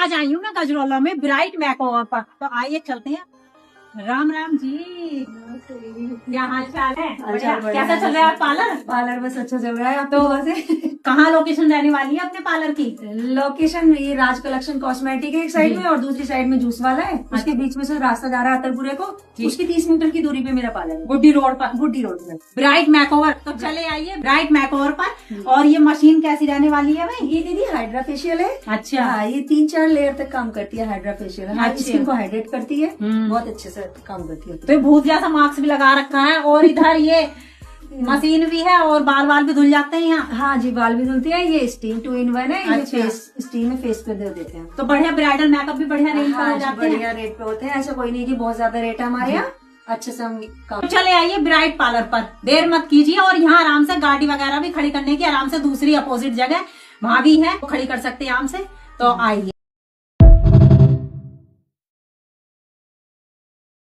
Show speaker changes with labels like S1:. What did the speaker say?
S1: आज आई हूँ ना गजरौला में ब्राइट मेकओवर पर, तो आइए चलते हैं। राम राम जी, क्या हाल चाल है? कैसा चल रहा है पार्लर?
S2: पार्लर बस अच्छा चल रहा है। तो वैसे
S1: कहाँ लोकेशन रहने वाली है अपने पार्लर की?
S2: लोकेशन ये राज कलेक्शन कॉस्मेटिक है एक साइड में और दूसरी साइड में जूस वाला है। उसके बीच में से रास्ता जा रहा है अतरपुरे को, उसकी 30 मीटर की दूरी पे मेरा पार्लर है,
S1: गुड्डी रोड पर।
S2: गुड्डी रोड में
S1: ब्राइट मेकओवर, तो चले आइए ब्राइट मेकओवर पर। और ये मशीन कैसी रहने वाली है भाई?
S2: ये दीदी हाइड्रा फेशियल है।
S1: अच्छा।
S2: हाँ, ये 3-4 लेयर तक काम करती है हाइड्रा फेशियल। हाँ, स्किन को हाइड्रेट करती है, बहुत अच्छे से काम करती है।
S1: तो भूत जैसा मास्क भी लगा रखा है और इधर ये मशीन भी है और बाल भी धुल जाते हैं यहाँ।
S2: हाँ जी, बाल भी धुलती है। ये स्टीम 2-in-1 है। ये
S1: अच्छा।
S2: फेस स्टीम में फेस पे दे देते हैं।
S1: तो बढ़िया ब्राइडल मेकअप भी बढ़िया रेंज पर हो जाते हैं।
S2: बढ़िया रेट पे होते हैं, ऐसा कोई नहीं कि बहुत ज्यादा रेट है हमारे यहाँ, अच्छे से हम काम।
S1: तो चले आइए ब्राइट पार्लर पर, देर मत कीजिए। और यहाँ आराम से गाड़ी वगैरह भी खड़ी करने की आराम से दूसरी अपोजिट जगह वहाँ भी है, खड़ी कर सकते हैं आराम से। तो आइए।